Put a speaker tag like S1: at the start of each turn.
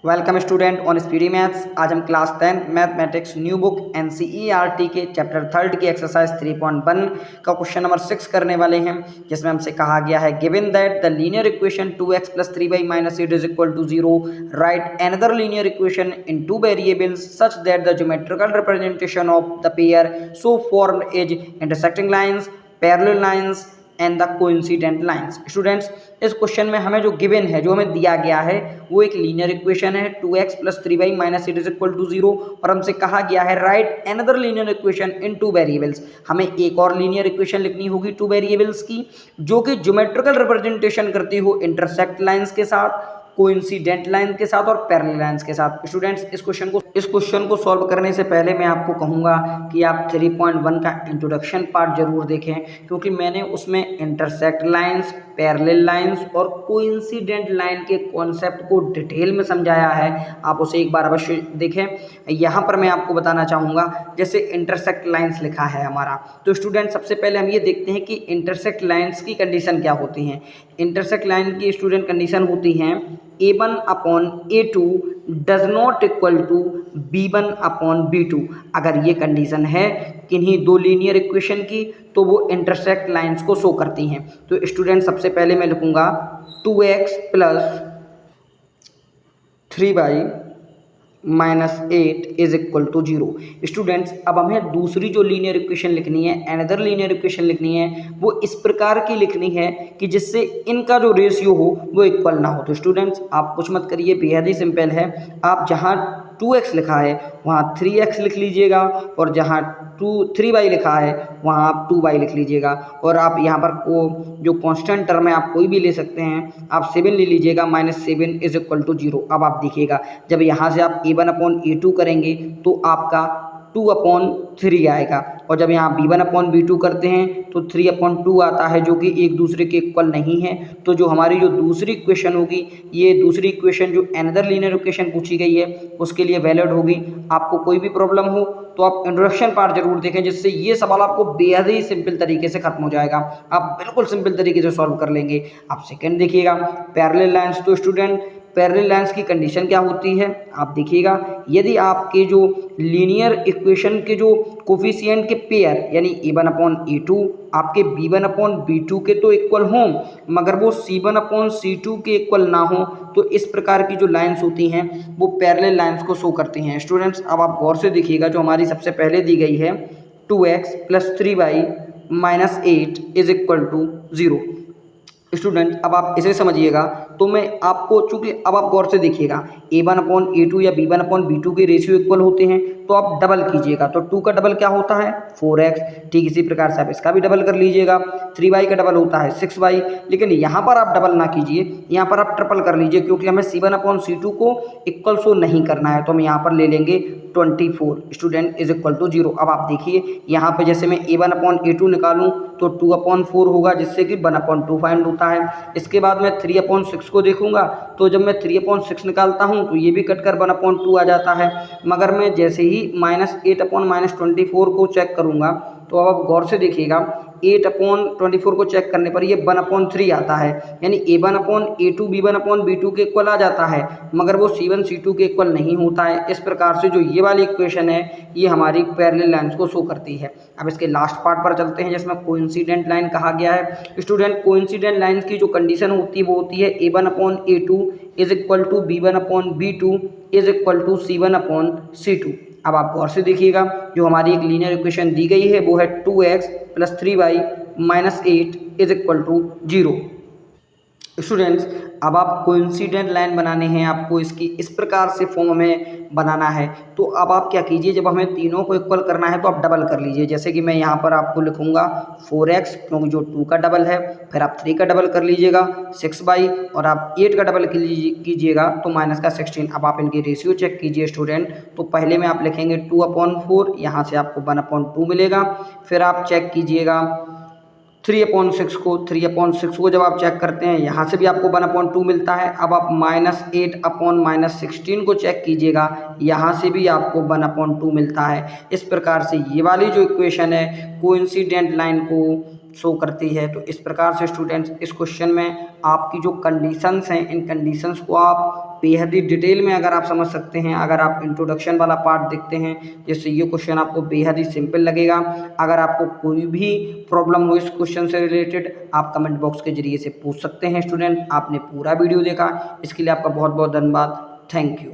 S1: Welcome student on speedy maths. आज हम class 10 mathematics new book NCERT के chapter 3 की एक्सरसाइज 3.1 का क्वेश्चन नंबर 6 करने वाले हैं, जिसमें हमसे कहा गया है given that the linear equation 2x + 3y - 8 is equal to 0, right another linear equation in two variables such that the geometrical representation of the pair so formed is intersecting lines, parallel lines and the coincident lines. Students, इस question में हमें जो given है, जो हमें दिया गया है, वो एक लीनियर इक्वेशन है 2x + 3y - 8 is equal to 0, और हमसे कहा गया है right another linear equation in two variables. हमें एक और लीनियर इक्वेशन लिखनी होगी टू वेरिएबल्स की, जो कि ज्योमेट्रिकल रिप्रेजेंटेशन करती हो इंटरसेक्ट लाइंस के साथ, कोइंसिडेंट लाइन के साथ और पैरेलल लाइंस के साथ। स्टूडेंट्स, इस क्वेश्चन को सॉल्व करने से पहले मैं आपको कहूँगा कि आप 3.1 का इंट्रोडक्शन पार्ट जरूर देखें, क्योंकि मैंने उसमें इंटरसेक्ट लाइंस, पैरेलल लाइंस और कोइंसिडेंट लाइन के कॉन्सेप्ट को डिटेल में समझाया है। आप उसे एक बार अवश्य देखें। यहाँ पर मैं आपको बताना चाहूँगा, जैसे इंटरसेक्ट लाइंस लिखा है हमारा, तो स्टूडेंट सबसे पहले हम ये देखते हैं कि इंटरसेक्ट लाइंस की कंडीशन क्या होती हैं। इंटरसेक्ट लाइन की स्टूडेंट कंडीशन होती हैं a1/a2 does not equal to b1/b2। अगर ये कंडीशन है किन्हीं दो लीनियर इक्वेशन की, तो वो इंटरसेक्ट लाइंस को शो करती हैं। तो स्टूडेंट सबसे पहले मैं लिखूंगा 2x + 3y - 8 is equal to 0। Students, अब हमें दूसरी जो लीनियर इक्वेशन लिखनी है, अनदर लीनियर इक्वेशन लिखनी है, वो इस प्रकार की लिखनी है कि जिससे इनका जो रेशियो हो वो इक्वल ना हो। तो स्टूडेंट्स, आप कुछ मत करिए, बेहद ही सिंपल है। आप जहाँ 2x लिखा है वहाँ 3x लिख लीजिएगा, और जहाँ 3y लिखा है वहाँ आप 2y लिख लीजिएगा, और आप यहाँ पर वो जो कांस्टेंट टर्म है आप कोई भी ले सकते हैं, आप 7 ले लीजिएगा, -7 इज इक्वल टू 0। अब आप देखिएगा, जब यहाँ से आप a1/a2 करेंगे तो आपका 2/3 आएगा, और जब यहाँ b1/b2 करते हैं तो 3/2 आता है, जो कि एक दूसरे के इक्वल नहीं है। तो जो हमारी जो दूसरी इक्वेशन होगी, ये दूसरी इक्वेशन जो अनदर लीनियर इक्वेशन पूछी गई है उसके लिए वैलिड होगी। आपको कोई भी प्रॉब्लम हो तो आप इंट्रोडक्शन पार्ट जरूर देखें, जिससे ये सवाल आपको बेहद ही सिंपल तरीके से खत्म हो जाएगा। आप बिल्कुल सिंपल तरीके से सॉल्व कर लेंगे। आप सेकंड देखिएगा, पैरेलल लाइंस। तो स्टूडेंट, पैरेलल लाइंस की कंडीशन क्या होती है, आप देखिएगा, यदि आपके जो लीनियर इक्वेशन के जो कोफिशिएंट के पेयर यानी a1/a2 आपके b1/b2 के तो इक्वल हों, मगर वो c1/c2 के इक्वल ना हो, तो इस प्रकार की जो लाइंस होती हैं वो पैरेलल लाइंस को शो करती हैं। स्टूडेंट्स, अब आप गौर से देखिएगा, जो हमारी सबसे पहले दी गई है 2x + 3y - 8 is equal to 0। Student, अब आप इसे समझिएगा, तो मैं आपको, चूंकि अब आप गौर से देखिएगा, a1/a2 या b1/b2 के रेशियो इक्वल होते हैं, तो आप डबल कीजिएगा, तो 2 का डबल क्या होता है 4x। ठीक इसी प्रकार से आप इसका भी डबल कर लीजिएगा। 3y का डबल होता है 6y। लेकिन यहाँ पर आप डबल ना कीजिए, यहाँ पर आप ट्रिपल कर लीजिए, क्योंकि हमें c1/c2 को इक्वल शो नहीं करना है, तो हम यहाँ पर ले लेंगे 24 स्टूडेंट इज इक्वल टू 0। अब आप देखिए, यहाँ पे जैसे मैं a1/a2 निकालूं तो 2/4 होगा, जिससे कि 1/2 फाइंड होता है। इसके बाद मैं 3/6 को देखूंगा, तो जब मैं 3/6 निकालता हूं तो ये भी कटकर 1/2 आ जाता है। मगर मैं जैसे ही -8/24 को चेक करूंगा, तो अब आप गौर से देखिएगा, 8/24 को चेक करने पर ये 1/3 आता है, यानी a1/a2 b1/b2 के इक्वल आ जाता है, मगर वो c1 c2 के इक्वल नहीं होता है। इस प्रकार से जो ये वाली इक्वेशन है, ये हमारी पैरेलल लाइंस को शो करती है। अब इसके लास्ट पार्ट पर चलते हैं, जिसमें कोइंसिडेंट लाइन कहा गया है। स्टूडेंट, कोइंसिडेंट लाइंस की जो कंडीशन होती है वो होती है a1/a2 is equal to b1/b2 is equal to c1/c2। अब आप गौर से देखिएगा, जो हमारी एक लीनियर इक्वेशन दी गई है वो है 2x + 3y - 8 is equal to 0। Students, अब आप कोइंसिडेंट लाइन बनाने हैं, आपको इसकी इस प्रकार से फॉर्म में बनाना है। तो अब आप क्या कीजिए, जब हमें तीनों को इक्वल करना है तो आप डबल कर लीजिए। जैसे कि मैं यहाँ पर आपको लिखूंगा 4x, क्योंकि जो 2 का डबल है, फिर आप 3 का डबल कर लीजिएगा 6y, और आप 8 का डबल कीजिएगा तो -16। अब आप इनके रेशियो चेक कीजिए स्टूडेंट। तो पहले में आप लिखेंगे 2/4, यहाँ से आपको 1/2 मिलेगा। फिर आप चेक कीजिएगा 3/6 को जब आप चेक करते हैं, यहाँ से भी आपको 1/2 मिलता है। अब आप -8/16 को चेक कीजिएगा, यहाँ से भी आपको 1/2 मिलता है। इस प्रकार से ये वाली जो इक्वेशन है कोइंसिडेंट लाइन को शो करती है। तो इस प्रकार से स्टूडेंट्स, इस क्वेश्चन में आपकी जो कंडीशंस हैं, इन कंडीशंस को आप बेहद ही डिटेल में अगर आप समझ सकते हैं, अगर आप इंट्रोडक्शन वाला पार्ट देखते हैं, जैसे ये क्वेश्चन आपको बेहद ही सिंपल लगेगा। अगर आपको कोई भी प्रॉब्लम हो इस क्वेश्चन से रिलेटेड, आप कमेंट बॉक्स के जरिए से पूछ सकते हैं। स्टूडेंट, आपने पूरा वीडियो देखा, इसके लिए आपका बहुत बहुत धन्यवाद। Thank you.